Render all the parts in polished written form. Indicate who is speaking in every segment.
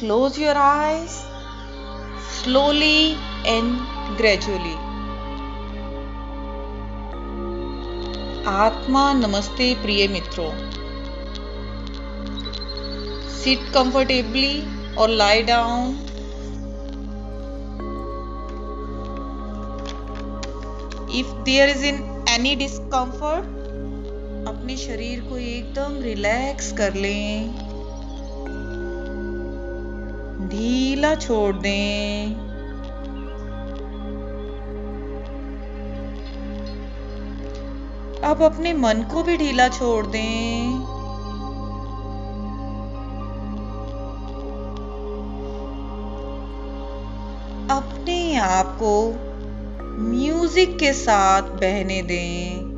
Speaker 1: close your eyes slowly and gradually. आत्मा नमस्ते प्रिय मित्रों. Sit comfortably or lie down. If there is any discomfort, अपने शरीर को एकदम रिलैक्स कर लें, ढीला छोड़ दें. अब अपने मन को भी ढीला छोड़ दें. अपने आप को म्यूजिक के साथ बहने दें.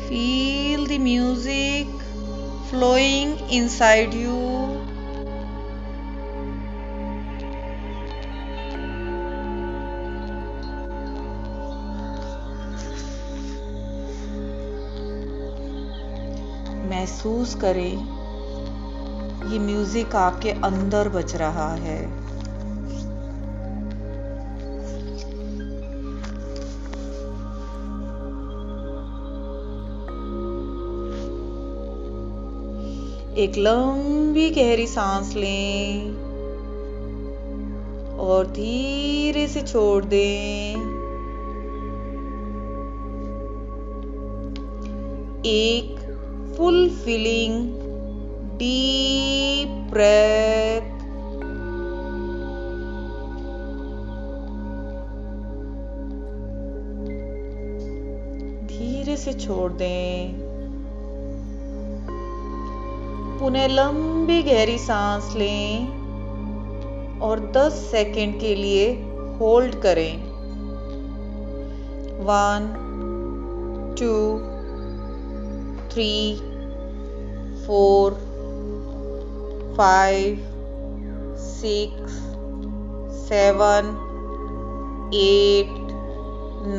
Speaker 1: Feel the music flowing inside you. महसूस करें ये म्यूजिक आपके अंदर बज रहा है. एक लंबी गहरी सांस लें और धीरे से छोड़ दें. एक fulfilling deep breath. धीरे से छोड़ दें. पुनः लंबी गहरी सांस लें और 10 सेकंड के लिए होल्ड करें. 1 2 3 4 5 6 7 8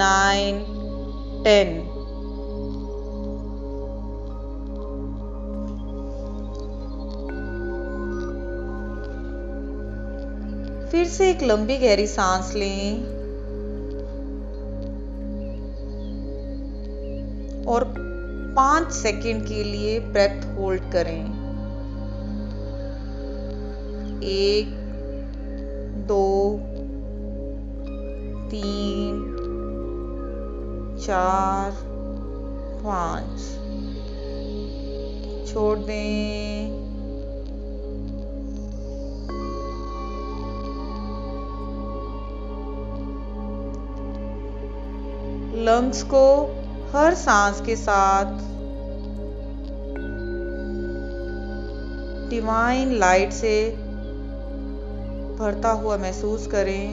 Speaker 1: 9 10. फिर से एक लंबी गहरी सांस लें और 5 सेकंड के लिए ब्रेथ होल्ड करें. 1 2 3 4 5. छोड़ दें. लंग्स को हर सांस के साथ डिवाइन लाइट से भरता हुआ महसूस करें.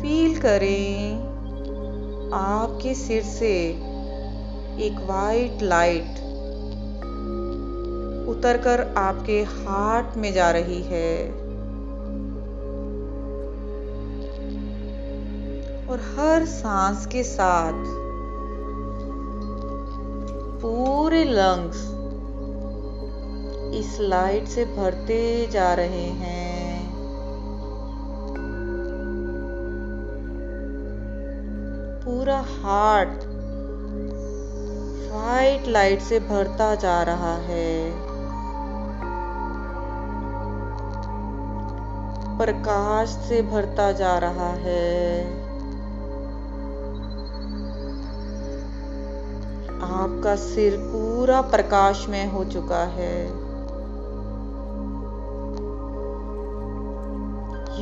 Speaker 1: फील करें आपके सिर से एक वाइट लाइट उतरकर आपके हार्ट में जा रही है और हर सांस के साथ पूरे लंग्स इस लाइट से भरते जा रहे हैं. पूरा हार्ट वाइट लाइट से भरता जा रहा है. प्रकाश से भरता जा रहा है. आपका सिर पूरा प्रकाशमय हो चुका है.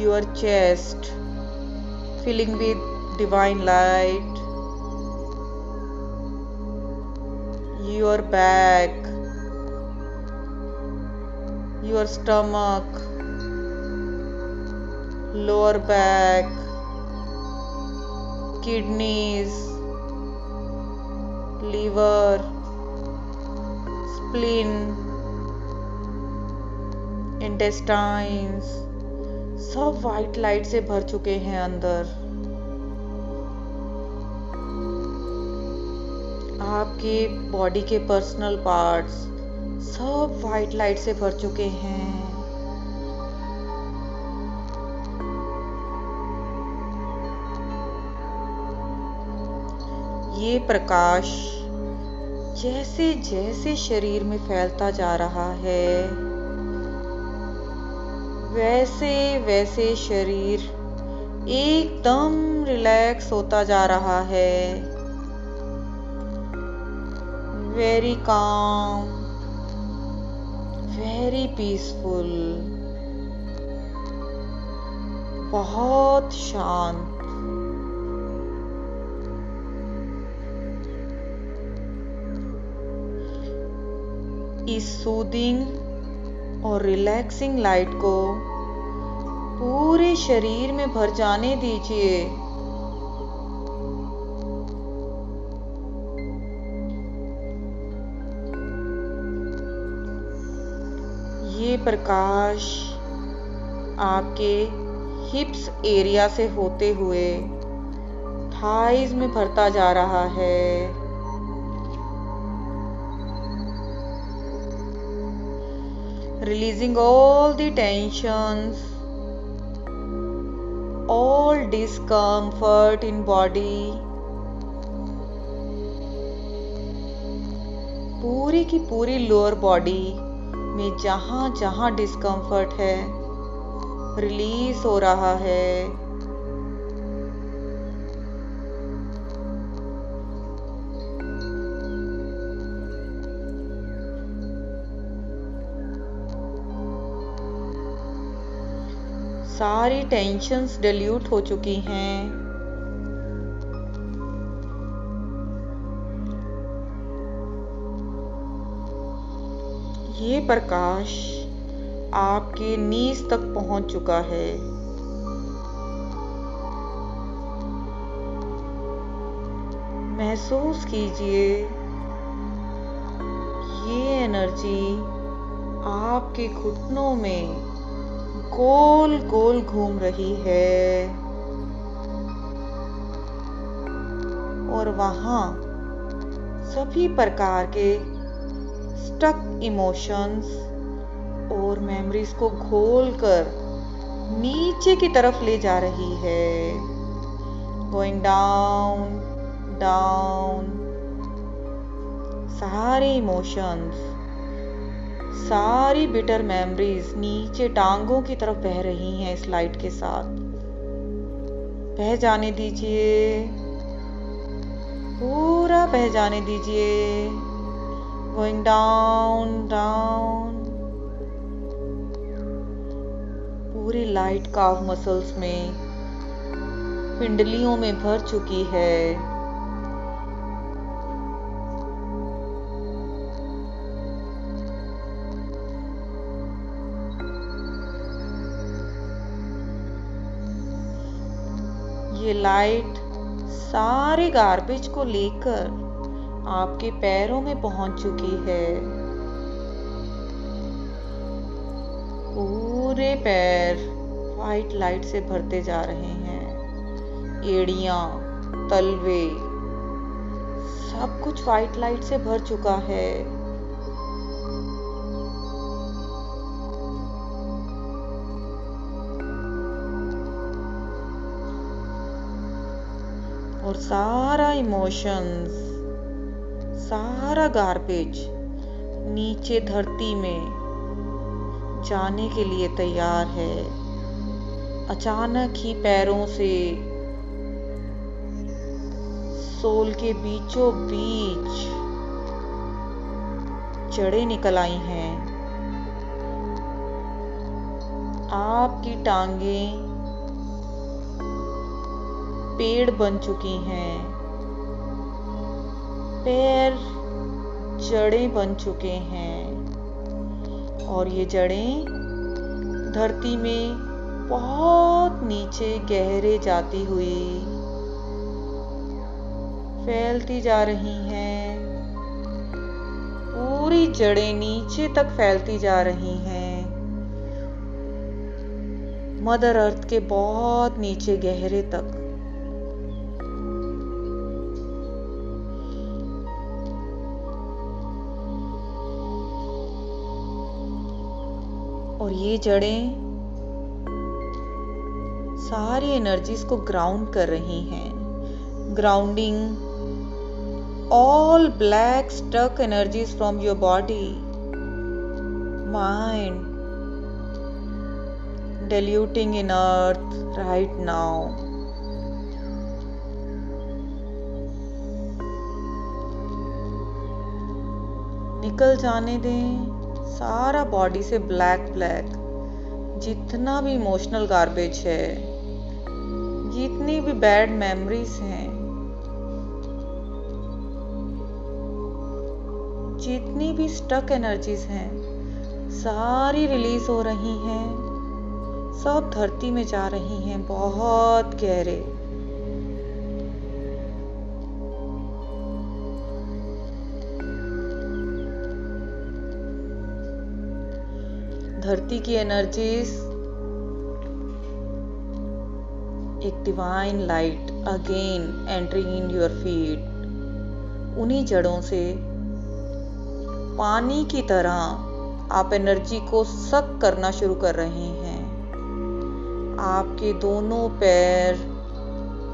Speaker 1: Your chest filling with divine light. Your back, your stomach, lower back, kidneys, liver, spleen, intestines सब वाइट लाइट से भर चुके हैं अंदर। आपके बॉडी के पर्सनल पार्ट्स सब वाइट लाइट से भर चुके हैं। ये प्रकाश जैसे जैसे शरीर में फैलता जा रहा है, वैसे वैसे शरीर एकदम रिलैक्स होता जा रहा है। वेरी काम, वेरी पीसफुल, बहुत शांत। इस सूदिंग और रिलैक्सिंग लाइट को पूरे शरीर में भर जाने दीजिए। ये प्रकाश आपके हिप्स एरिया से होते हुए थाइज में भरता जा रहा है। Releasing all the tensions, all discomfort in body. पूरी की पूरी लोअर बॉडी में जहां जहां डिस्कम्फर्ट है रिलीज हो रहा है। सारी टेंशन्स डिल्यूट हो चुकी हैं। ये प्रकाश आपके नीज तक पहुंच चुका है। महसूस कीजिए ये एनर्जी आपके घुटनों में गोल गोल घूम रही है और वहां सभी प्रकार के स्टक इमोशंस और मेमोरीज को घोलकर नीचे की तरफ ले जा रही है। गोइंग डाउन डाउन, सारे इमोशंस, सारी बिटर मेमोरीज नीचे टांगों की तरफ बह रही हैं इस लाइट के साथ। बह जाने दीजिए, पूरा बह जाने दीजिए। गोइंग डाउन डाउन, पूरी लाइट काव मसल्स में, पिंडलियों में भर चुकी है। ये लाइट सारे गार्बेज को लेकर आपके पैरों में पहुंच चुकी है। पूरे पैर वाइट लाइट से भरते जा रहे हैं। एड़ियां, तलवे, सब कुछ वाइट लाइट से भर चुका है। और सारा इमोशंस, सारा गार्बेज नीचे धरती में जाने के लिए तैयार है। अचानक ही पैरों से सोल के बीचों बीच जड़ें निकल आई हैं। आपकी टांगें पेड़ बन चुकी हैं, पैर जड़ें बन चुके हैं और ये जड़ें धरती में बहुत नीचे गहरे जाती हुई फैलती जा रही हैं। पूरी जड़ें नीचे तक फैलती जा रही हैं मदर अर्थ के बहुत नीचे गहरे तक। और ये जड़ें सारी एनर्जीज को ग्राउंड कर रही हैं, grounding all black stuck energies from your body, mind, diluting in earth right now. निकल जाने दें सारा बॉडी से ब्लैक जितना भी इमोशनल गार्बेज है, जितनी भी बैड मेमोरीज हैं, जितनी भी स्टक एनर्जीज हैं, सारी रिलीज हो रही हैं, सब धरती में जा रही हैं बहुत गहरे। धरती की एनर्जीज एक divine light again entering in your feet. उन्हीं जड़ों से पानी की तरह आप एनर्जी को सक करना शुरू कर रहे हैं। आपके दोनों पैर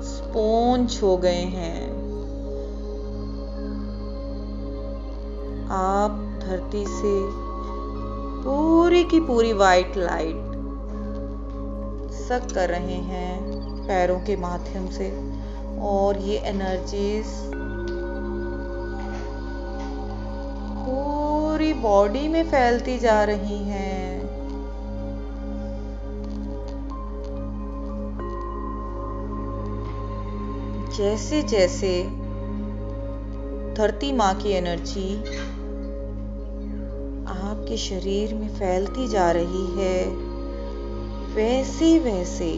Speaker 1: स्पॉन्ज हो गए हैं। आप धरती से पूरी की पूरी वाइट लाइट सक कर रहे हैं पैरों के माध्यम से, और ये एनर्जीज पूरी बॉडी में फैलती जा रही हैं। जैसे जैसे धरती माँ की एनर्जी आपके शरीर में फैलती जा रही है, वैसे वैसे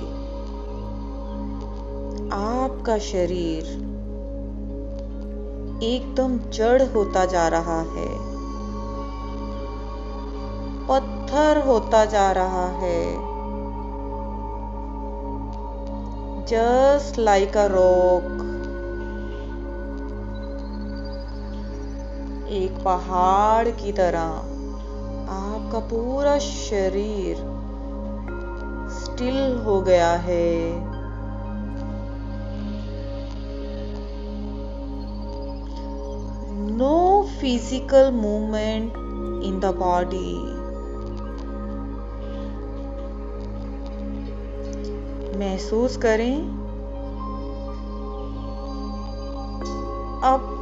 Speaker 1: आपका शरीर एकदम जड़ होता जा रहा है, पत्थर होता जा रहा है, जस्ट लाइक अ रॉक। एक पहाड़ की तरह आपका पूरा शरीर स्टिल हो गया है। No physical movement in the body. महसूस करें अब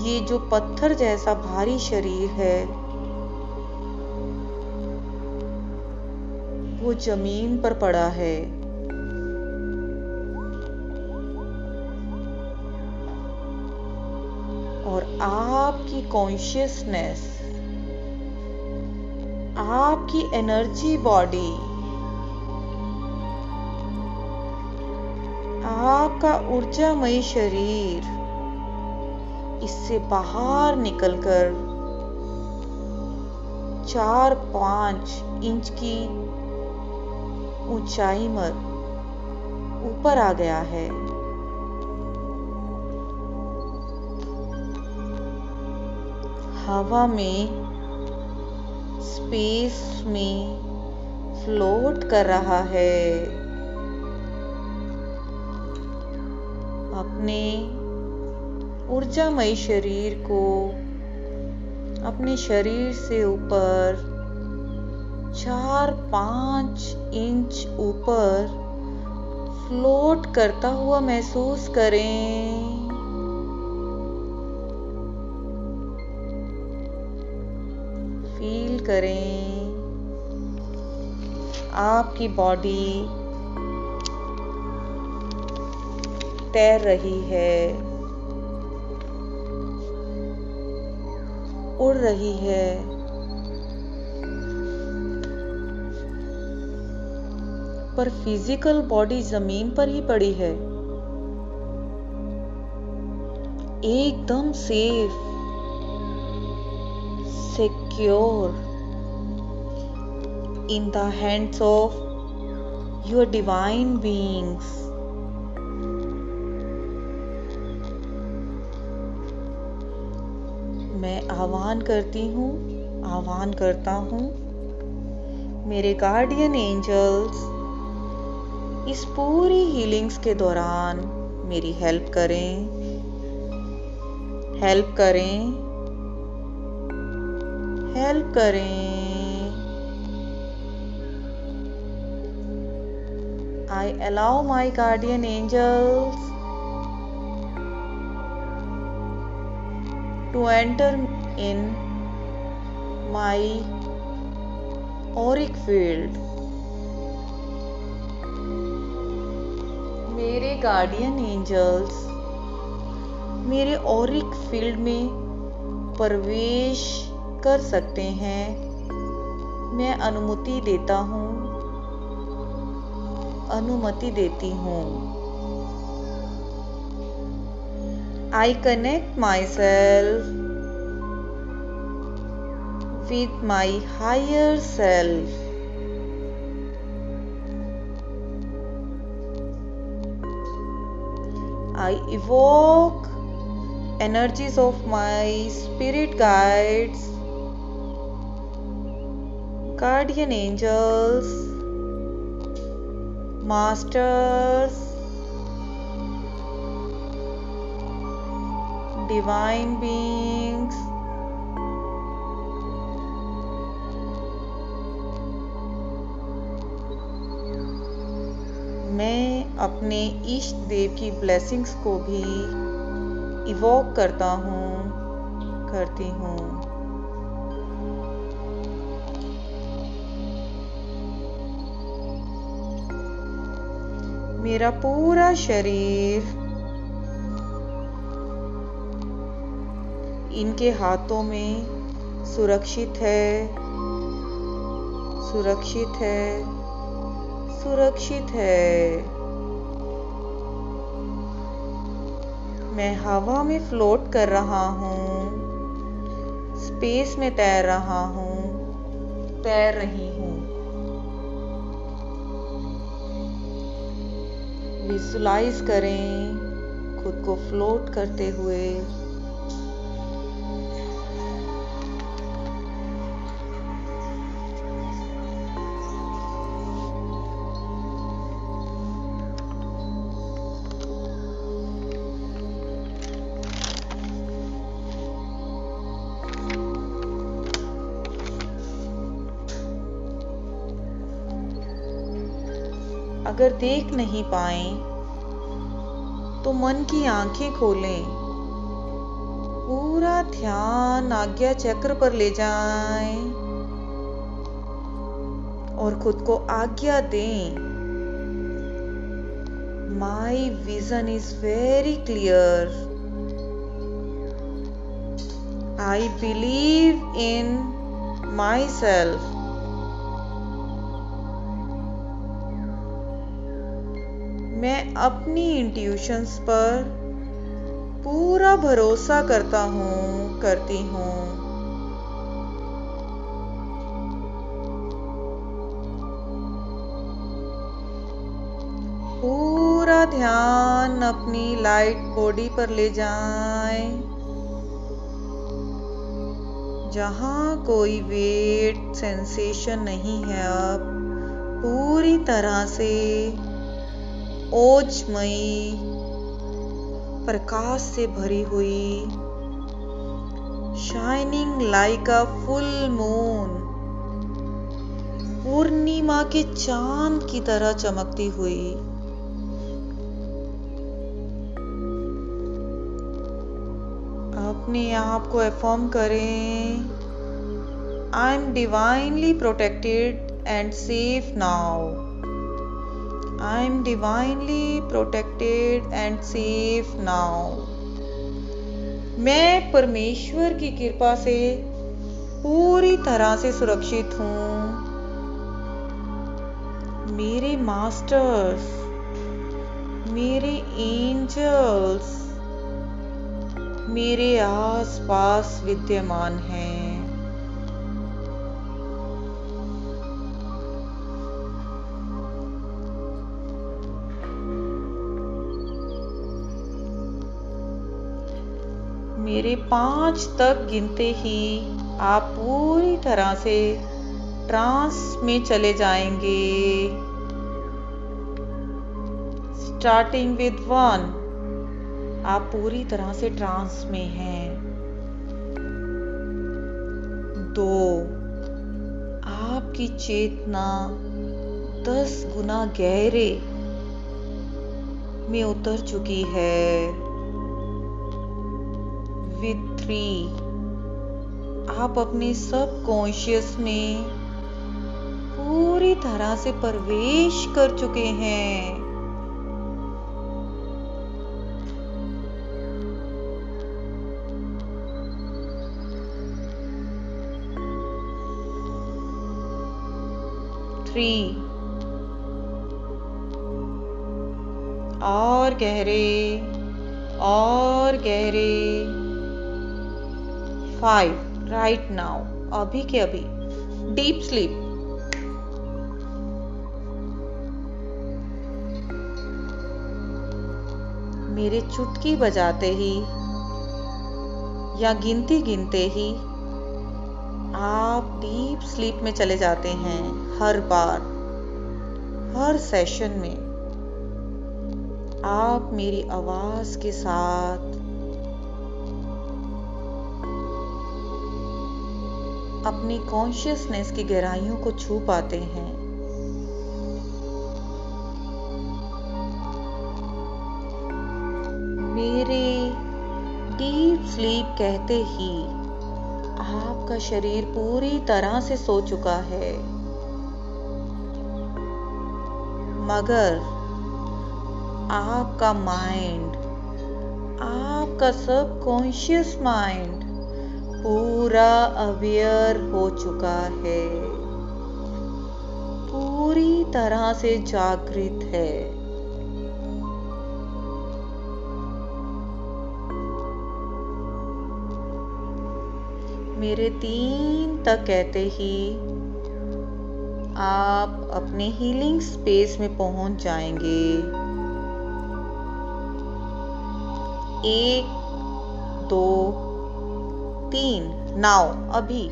Speaker 1: ये जो पत्थर जैसा भारी शरीर है वो जमीन पर पड़ा है। और आपकी कॉन्शियसनेस, आपकी एनर्जी बॉडी, आपका ऊर्जामयी शरीर इससे बाहर निकलकर 4-5 इंच की ऊंचाई पर ऊपर आ गया है। हवा में, स्पेस में फ्लोट कर रहा है। अपने ऊर्जामयी शरीर को अपने शरीर से ऊपर 4-5 इंच ऊपर फ्लोट करता हुआ महसूस करें। फील करें आपकी बॉडी तैर रही है, उड़ रही है। पर फिजिकल बॉडी जमीन पर ही पड़ी है, एकदम safe, secure in the hands of your divine beings. मैं आह्वान करता हूँ मेरे गार्डियन एंजल्स इस पूरी हीलिंग्स के दौरान मेरी हेल्प करें। I allow my guardian angels to enter in my auric field. मेरे गार्डियन एंजल्स मेरे ऑरिक फील्ड में प्रवेश कर सकते हैं। मैं अनुमति देती हूँ। I connect myself with my higher self. I evoke energies of my spirit guides, guardian angels, masters, divine beings, मैं अपने इष्ट देव की ब्लेसिंग्स को भी इवोक करती हूँ। मेरा पूरा शरीर इनके हाथों में सुरक्षित है। मैं हवा में फ्लोट कर रहा हूँ, स्पेस में तैर रही हूँ। विजुलाइज करें खुद को फ्लोट करते हुए। अगर देख नहीं पाए तो मन की आंखें खोलें, पूरा ध्यान आज्ञा चक्र पर ले जाएं और खुद को आज्ञा दें। My vision is very clear. I believe in myself. मैं अपनी इंट्यूशंस पर पूरा भरोसा करती हूँ। पूरा ध्यान अपनी लाइट बॉडी पर ले जाएं, जहाँ कोई वेट सेंसेशन नहीं है। अब पूरी तरह से ओजमयी प्रकाश से भरी हुई, shining like a full moon, पूर्णिमा के चांद की तरह चमकती हुई। अपने आप को अफर्म करें, I am divinely protected and safe now. I am divinely protected and safe now. मैं परमेश्वर की कृपा से पूरी तरह से सुरक्षित हूँ। मेरे मास्टर्स, मेरे एंजल्स मेरे आसपास विद्यमान हैं। मेरे 5 तक गिनते ही आप पूरी तरह से ट्रांस में चले जाएंगे। स्टार्टिंग विद 1, आप पूरी तरह से ट्रांस में हैं। 2, आपकी चेतना 10 गुना गहरे में उतर चुकी है। विद 3, आप अपने सबकॉन्शियस में पूरी तरह से प्रवेश कर चुके हैं। और गहरे और गहरे। 5, राइट नाउ, अभी के अभी डीप स्लीप। मेरे चुटकी बजाते ही या गिनती गिनते ही आप डीप स्लीप में चले जाते हैं। हर बार, हर सेशन में आप मेरी आवाज के साथ अपनी कॉन्शियसनेस की गहराइयों को छू पाते हैं। मेरे डीप स्लीप कहते ही आपका शरीर पूरी तरह से सो चुका है, मगर आपका माइंड, आपका सबकॉन्शियस माइंड पूरा अवेयर हो चुका है, पूरी तरह से जागृत है। मेरे 3 तक कहते ही आप अपने हीलिंग स्पेस में पहुंच जाएंगे। 1, 2, 3, नाउ, अभी।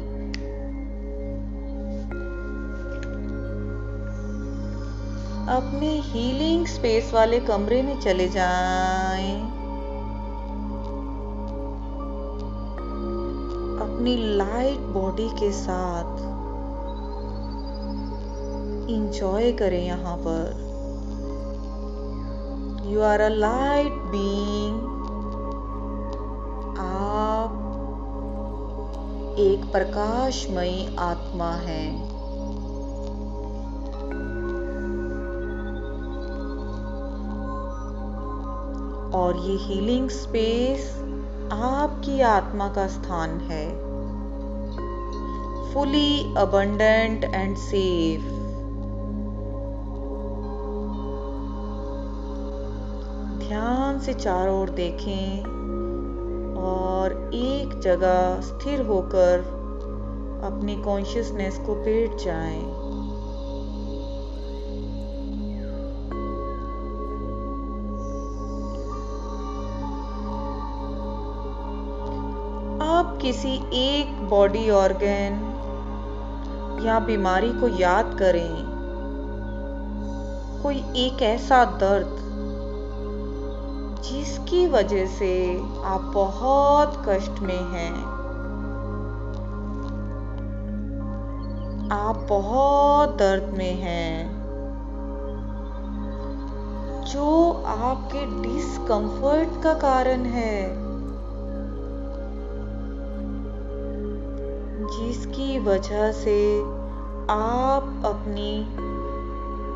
Speaker 1: अपने हीलिंग स्पेस वाले कमरे में चले जाएं। अपनी लाइट बॉडी के साथ इंजॉय करें। यहाँ पर you are a light being. आप एक प्रकाशमयी आत्मा हैं। और ये हीलिंग स्पेस आपकी आत्मा का स्थान है, fully abundant and safe। ध्यान से चारों ओर देखें और एक जगह स्थिर होकर अपनी कॉन्शियसनेस को बैठ जाएं। आप किसी एक बॉडी ऑर्गन या बीमारी को याद करें। कोई एक ऐसा दर्द जिसकी वजह से आप बहुत कष्ट में हैं, आप बहुत दर्द में हैं, जो आपके डिस्कंफर्ट का कारण है, जिसकी वजह से आप अपनी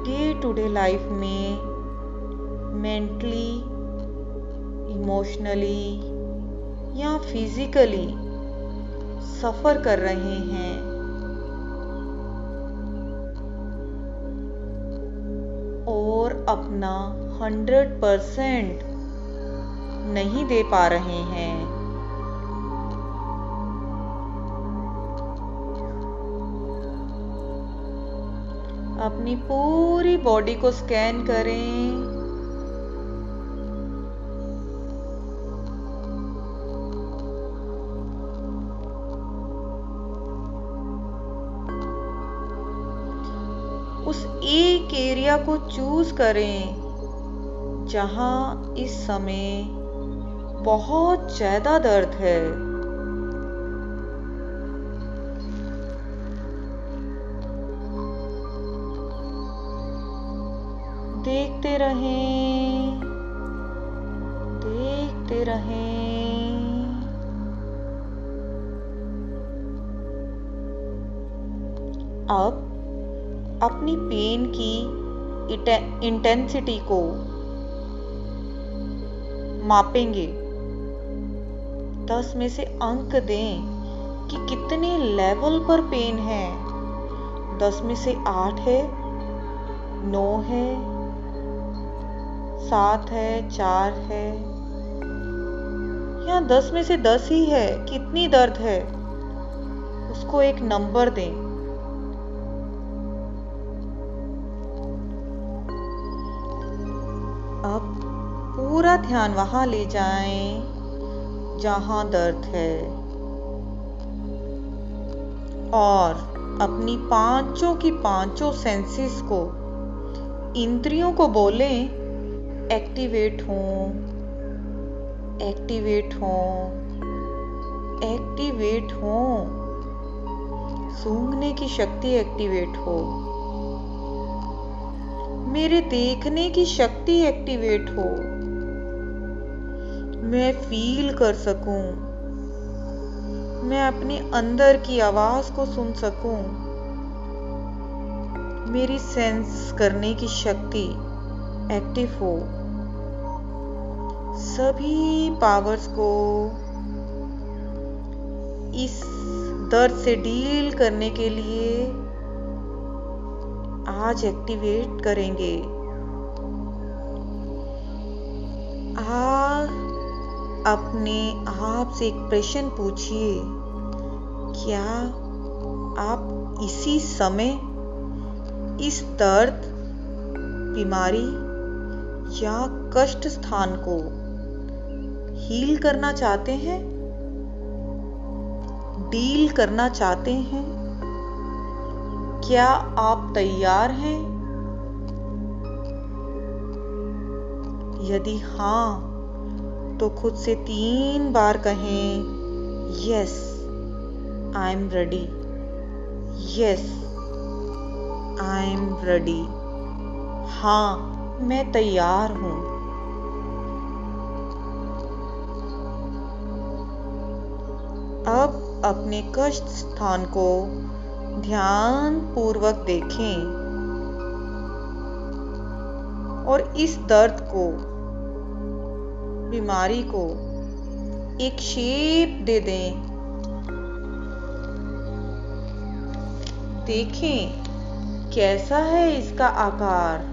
Speaker 1: डे टू डे लाइफ में मेंटली, इमोशनली या फिजिकली सफर कर रहे हैं। और अपना 100% नहीं दे पा रहे हैं। अपनी पूरी बॉडी को स्कैन करें। उस एक एरिया को चूज करें जहां इस समय बहुत ज्यादा दर्द है। देखते रहें, देखते रहें। अब अपनी पेन की इंटेंसिटी को मापेंगे। 10 में से अंक दें कि कितने लेवल पर पेन है। 10 में से 8 है, 9 है, 7 है, 4 है, या 10 में से 10 ही है। कितनी दर्द है उसको एक नंबर दें। अब पूरा ध्यान वहां ले जाएं जहां दर्द है और अपनी पांचों की पांचों सेंसेस को, इंद्रियों को बोलें, एक्टिवेट हों, एक्टिवेट हों, एक्टिवेट हों। सूंघने की शक्ति एक्टिवेट हो, मेरे देखने की शक्ति एक्टिवेट हो, मैं फील कर सकूं, मैं अपने अंदर की आवाज को सुन सकूं, मेरी सेंस करने की शक्ति एक्टिव हो। सभी पावर्स को इस दर्द से डील करने के लिए आज एक्टिवेट करेंगे। अपने आप से एक प्रश्न पूछिए, क्या आप इसी समय इस दर्द, बीमारी या कष्ट स्थान को हील करना चाहते हैं, डील करना चाहते हैं? क्या आप तैयार हैं? यदि हाँ, तो खुद से 3 बार कहें, yes I am ready, yes I am ready. हाँ, मैं तैयार हूं। अब अपने कष्ट स्थान को ध्यान पूर्वक देखें और इस दर्द को, बीमारी को एक शेप दे दें। देखें कैसा है इसका आकार।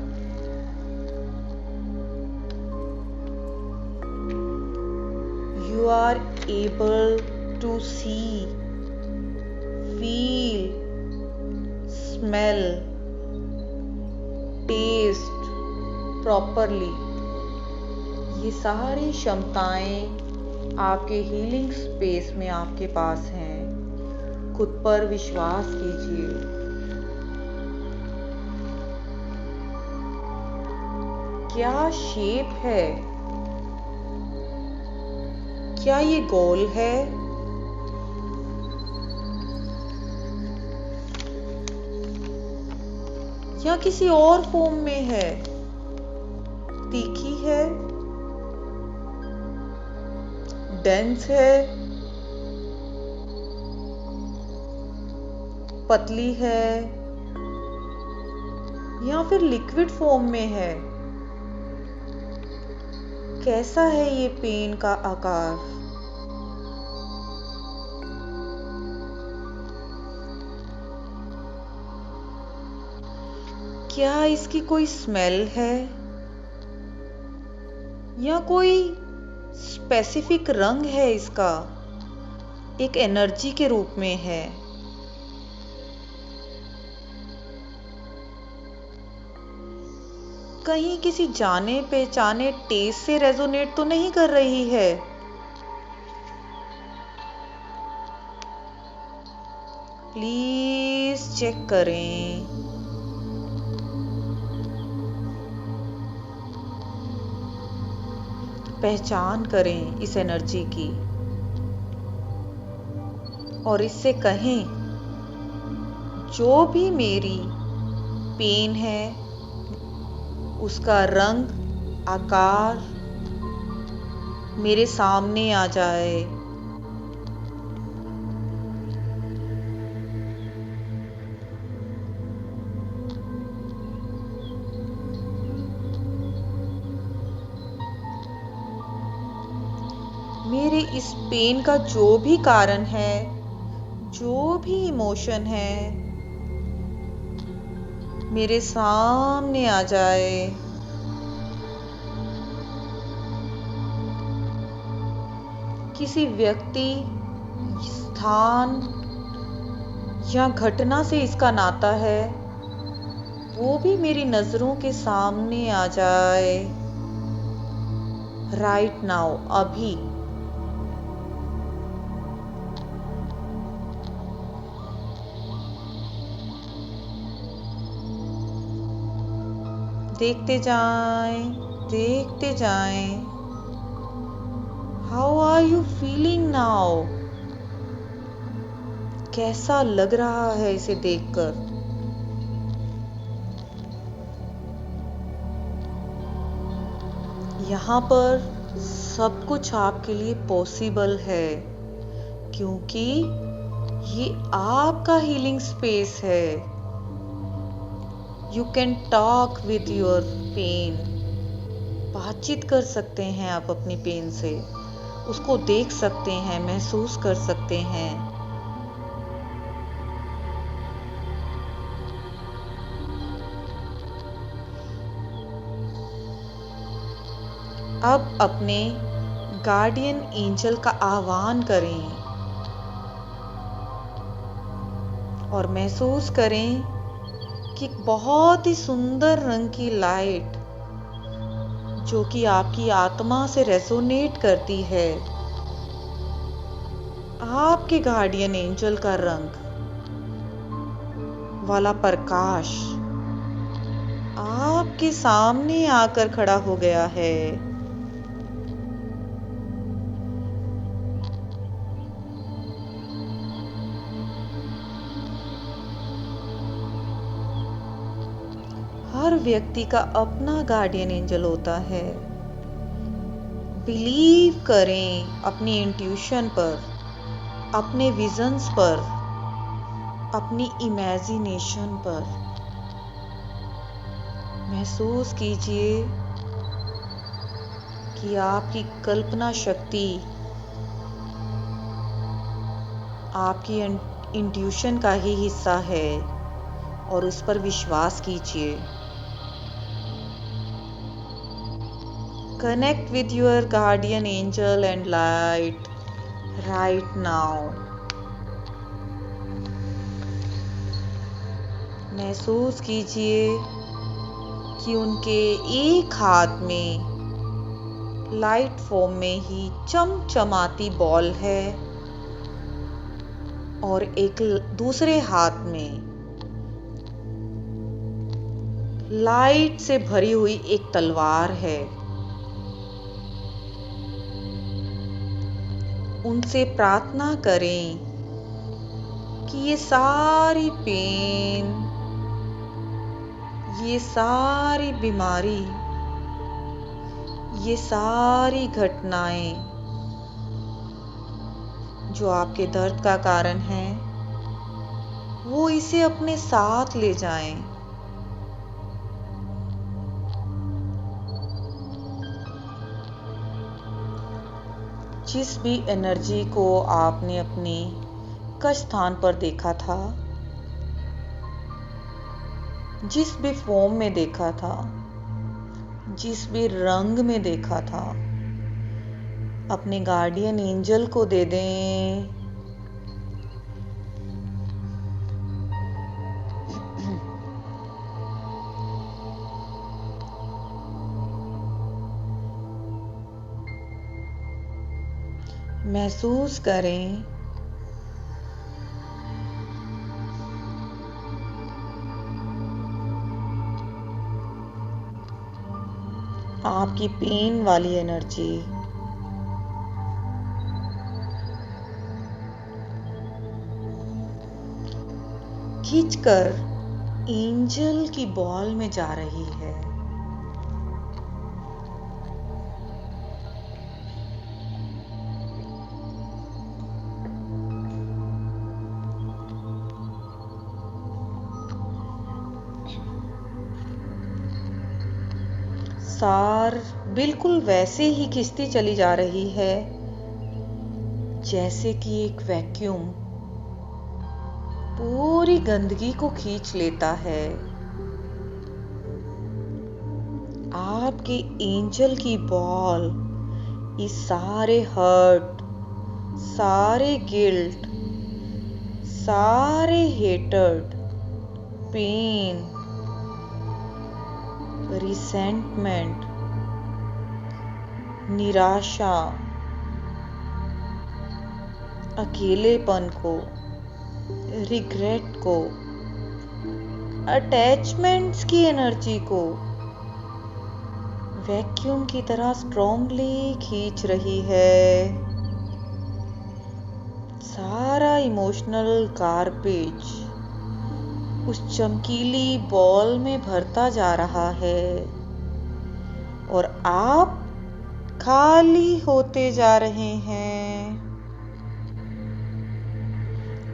Speaker 1: You are able to see, feel, smell, taste properly। ये सारी क्षमताएं आपके हीलिंग स्पेस में आपके पास हैं। खुद पर विश्वास कीजिए। क्या शेप है? क्या ये गोल है? या किसी और फॉर्म में है? तीखी है? डेंस है? पतली है? या फिर लिक्विड फॉर्म में है? कैसा है ये पेन का आकार? क्या इसकी कोई स्मेल है या कोई स्पेसिफिक रंग है? इसका एक एनर्जी के रूप में है। कहीं किसी जाने पहचाने टेस्ट से रेजोनेट तो नहीं कर रही है? प्लीज चेक करें। पहचान करें इस एनर्जी की और इससे कहें, जो भी मेरी पेन है उसका रंग, आकार मेरे सामने आ जाए। मेरे इस पेन का जो भी कारण है, जो भी इमोशन है, मेरे सामने आ जाए। किसी व्यक्ति, स्थान या घटना से इसका नाता है, वो भी मेरी नजरों के सामने आ जाए। राइट नाउ, अभी। देखते जाएं, देखते जाएं। How are you feeling now? कैसा लग रहा है इसे देखकर? यहाँ पर सब कुछ आपके लिए पॉसिबल है, क्योंकि ये आपका हीलिंग स्पेस है। You can talk with your pain. बातचीत कर सकते हैं आप अपनी पेन से, उसको देख सकते हैं, महसूस कर सकते हैं। अब अपने गार्डियन एंजल का आह्वान करें और महसूस करें कि बहुत ही सुंदर रंग की लाइट, जो कि आपकी आत्मा से रेजोनेट करती है, आपके गार्डियन एंजल का रंग वाला प्रकाश आपके सामने आकर खड़ा हो गया है। हर व्यक्ति का अपना गार्डियन एंजल होता है। बिलीव करें अपनी इंट्यूशन पर, अपने विजन्स पर, अपनी इमेजिनेशन पर। महसूस कीजिए कि आपकी कल्पना शक्ति आपकी इंट्यूशन का ही हिस्सा है और उस पर विश्वास कीजिए। Connect with your guardian angel and light right now. महसूस कीजिए कि उनके एक हाथ में लाइट फॉर्म में ही चमचमाती बॉल है और एक दूसरे हाथ में लाइट से भरी हुई एक तलवार है। उनसे प्रार्थना करें कि ये सारी पेन, ये सारी बीमारी, ये सारी घटनाएं जो आपके दर्द का कारण है, वो इसे अपने साथ ले जाएं। जिस भी एनर्जी को आपने अपने कष्ट स्थान पर देखा था, जिस भी फॉर्म में देखा था, जिस भी रंग में देखा था, अपने गार्डियन एंजल को दे दें। महसूस करें आपकी पेन वाली एनर्जी खींचकर एंजल की बॉल में जा रही है। सार बिल्कुल वैसे ही खिंचती चली जा रही है जैसे कि एक वैक्यूम पूरी गंदगी को खींच लेता है। आपके एंजल की बॉल इस सारे हर्ट, सारे गिल्ट, सारे हेटर्ड, पेन, रिसेंटमेंट, निराशा, अकेलेपन को, रिग्रेट को, अटैचमेंट्स की एनर्जी को वैक्यूम की तरह स्ट्रॉन्गली खींच रही है। सारा इमोशनल गार्बेज उस चमकीली बॉल में भरता जा रहा है और आप खाली होते जा रहे हैं।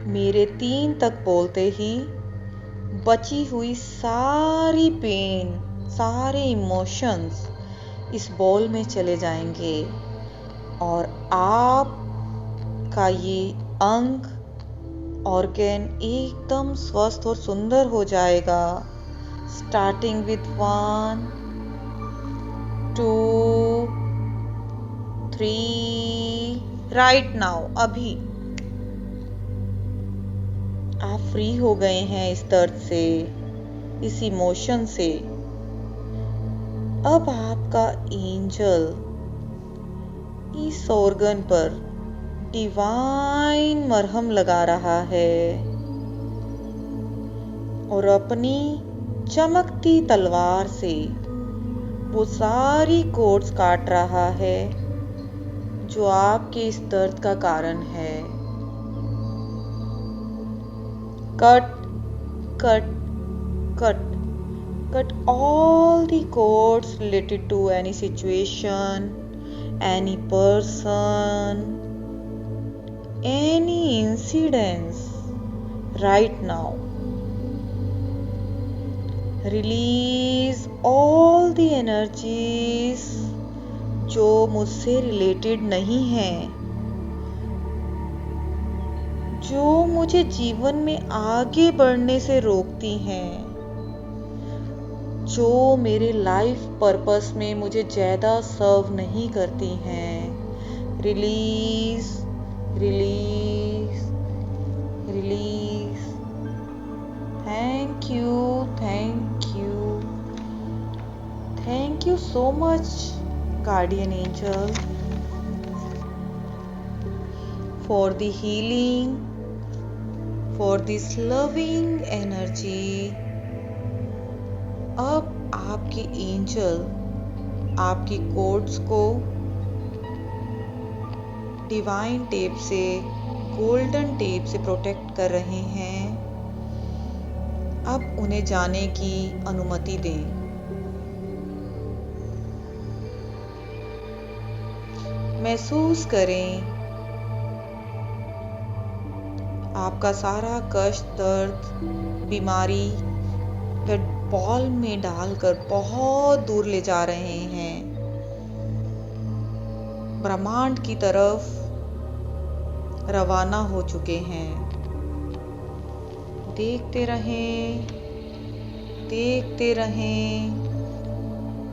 Speaker 1: मेरे 3 तक बोलते ही बची हुई सारी पेन, सारे इमोशंस इस बॉल में चले जाएंगे और आप का ये अंग, ऑर्गन एकदम स्वस्थ और सुंदर हो जाएगा। Starting with 1, 2, 3 right now. अभी आप फ्री हो गए हैं इस दर्द से, इस इमोशन से। अब आपका एंजल इस ऑर्गन पर डिवाइन मरहम लगा रहा है और अपनी चमकती तलवार से वो सारी कॉर्ड्स काट रहा है जो आपके इस दर्द का कारण है। Cut cut cut cut all the cords related to any situation, any person, any incidents right now. Release all the energies जो मुझसे रिलेटेड नहीं हैं, जो मुझे जीवन में आगे बढ़ने से रोकती हैं, जो मेरे लाइफ पर्पस में मुझे ज़्यादा सर्व नहीं करती हैं। Release release release. Thank you, thank you, thank you so much guardian angel for the healing, for this loving energy. अब आपके एंजल आपकी कोर्ड्स को डिवाइन टेप से, गोल्डन टेप से प्रोटेक्ट कर रहे हैं। अब उन्हें जाने की अनुमति दें। महसूस करें आपका सारा कष्ट, दर्द, बीमारी वे बॉल में डालकर बहुत दूर ले जा रहे हैं, ब्रह्मांड की तरफ रवाना हो चुके हैं। देखते रहें, देखते रहें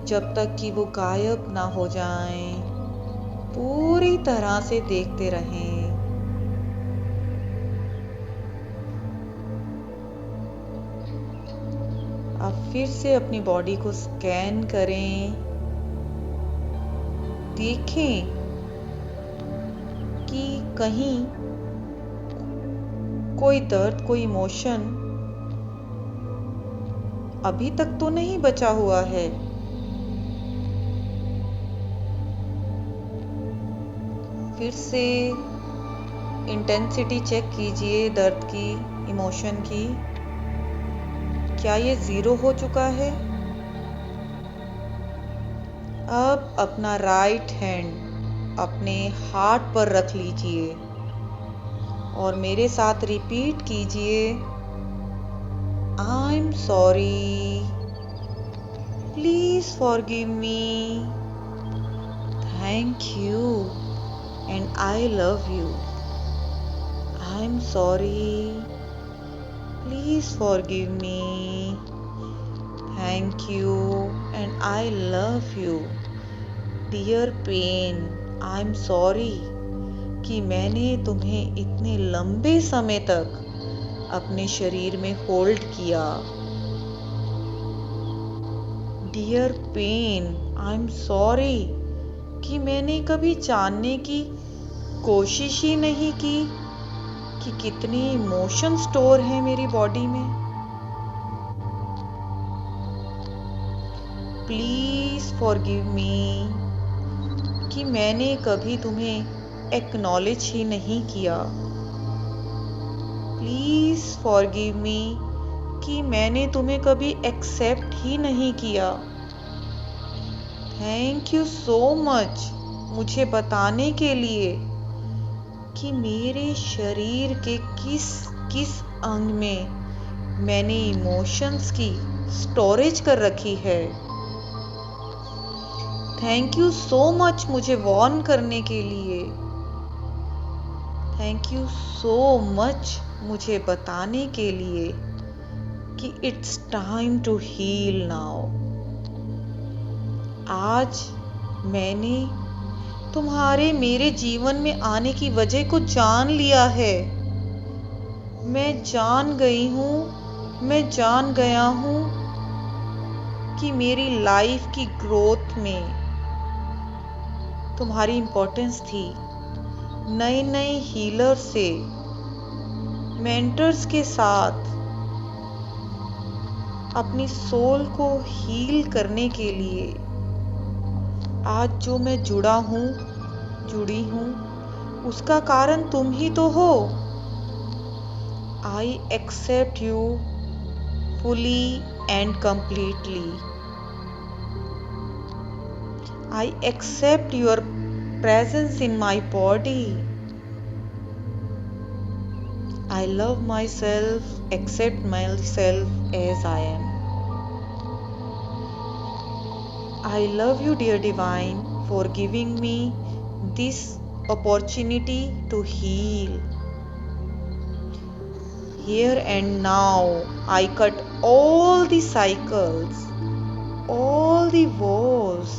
Speaker 1: जब तक कि वो गायब ना हो जाएं। पूरी तरह से देखते रहें। अब फिर से अपनी बॉडी को स्कैन करें। देखें कि कहीं कोई दर्द, कोई इमोशन अभी तक तो नहीं बचा हुआ है। फिर से इंटेंसिटी चेक कीजिए दर्द की, इमोशन की। क्या ये 0 हो चुका है? अब अपना राइट हैंड अपने हार्ट पर रख लीजिए और मेरे साथ रिपीट कीजिए, I am sorry, please forgive me, thank you and I love you. I am sorry, please forgive me, thank you and I love you. Dear pain, I am sorry कि मैंने तुम्हें इतने लंबे समय तक अपने शरीर में होल्ड किया। Dear pain, I am sorry कि मैंने कभी जानने की कोशिश ही नहीं की कि कितने इमोशन स्टोर हैं मेरी बॉडी में। प्लीज फॉरगिव मी कि मैंने कभी तुम्हें एक्नॉलेज ही नहीं किया। प्लीज फॉरगिव मी कि मैंने तुम्हें कभी एक्सेप्ट ही नहीं किया। थैंक यू सो मच मुझे बताने के लिए कि मेरे शरीर के किस किस अंग में मैंने इमोशंस की स्टोरेज कर रखी है। थैंक यू सो मच मुझे वार्न करने के लिए। थैंक यू सो मच मुझे बताने के लिए कि it's time to heal now. आज मैंने तुम्हारे मेरे जीवन में आने की वजह को जान लिया है। मैं जान गई हूँ, मैं जान गया हूँ कि मेरी लाइफ की ग्रोथ में तुम्हारी इंपॉर्टेंस थी। नए नए हीलर से, मेंटर्स के साथ अपनी सोल को हील करने के लिए आज जो मैं जुड़ी हूँ उसका कारण तुम ही तो हो। I accept you fully and completely. I accept your presence in my body. I love myself, accept myself as I am. I love you, dear Divine, for giving me this opportunity to heal. Here and now, I cut all the cycles, all the wars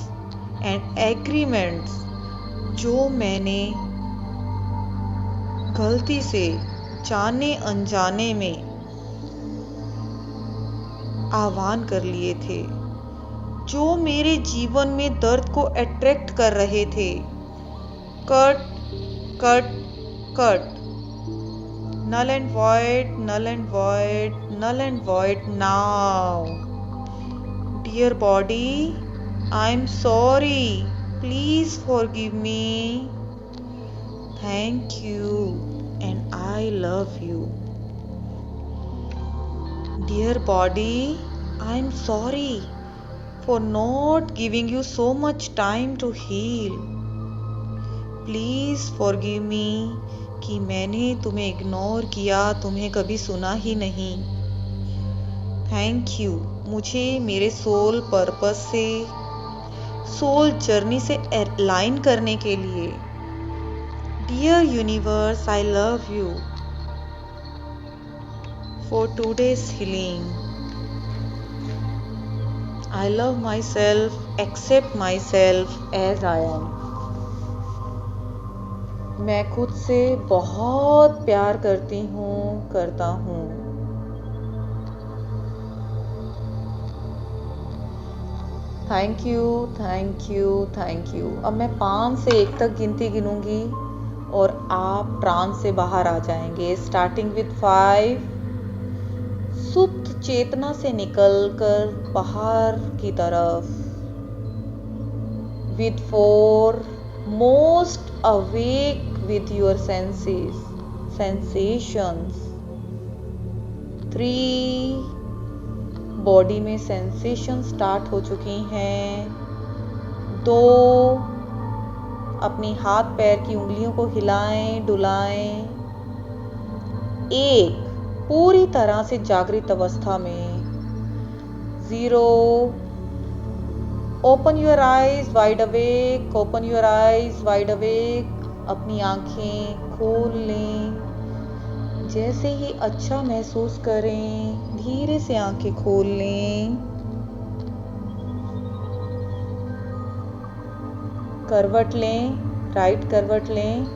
Speaker 1: and agreements जो मैंने गलती से जाने अनजाने में आह्वान कर लिए थे, जो मेरे जीवन में दर्द को अट्रैक्ट कर रहे थे। Cut cut cut, null and void, null and void, null and void now. Dear body, I'm sorry. Please forgive me. Thank you and I love you. Dear body, I'm sorry for not giving you so much time to heal. Please forgive me कि मैंने तुम्हें ignore किया, तुम्हें कभी सुना ही नहीं। Thank you मुझे मेरे सोल पर्पस से, सोल जर्नी से अलाइन करने के लिए। Dear universe, I love you for today's healing. I love myself, accept myself as I am. मैं खुद से बहुत प्यार करता हूँ। Thank you thank you thank you. अब मैं 5 से 1 तक गिनती गिनूंगी और आप ट्रांस से बाहर आ जाएंगे। स्टार्टिंग विद 5, सुप्त चेतना से निकलकर बाहर की तरफ। With 4, most awake with your sensations. 3 body में सेंसेशन स्टार्ट हो चुकी हैं. 2 अपनी हाथ पैर की उंगलियों को हिलाएं डुलाएं. 1 पूरी तरह से जागृत अवस्था में. 0 open your eyes wide awake. Open your eyes wide awake. अपनी आंखें खोल लें. जैसे ही अच्छा महसूस करें धीरे से आंखें खोल लें. करवट लें, राइट करवट लें.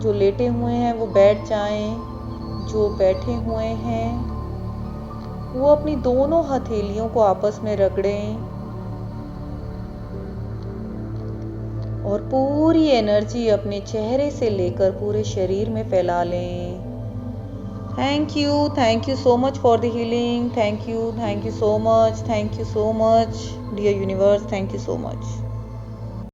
Speaker 1: जो लेटे हुए हैं वो बैठ जाएं. जो बैठे हुए हैं वो अपनी दोनों हथेलियों को आपस में रगड़ें और पूरी एनर्जी अपने चेहरे से लेकर पूरे शरीर में फैला लें. Thank you so much for the healing. Thank you so much dear universe. Thank you so much.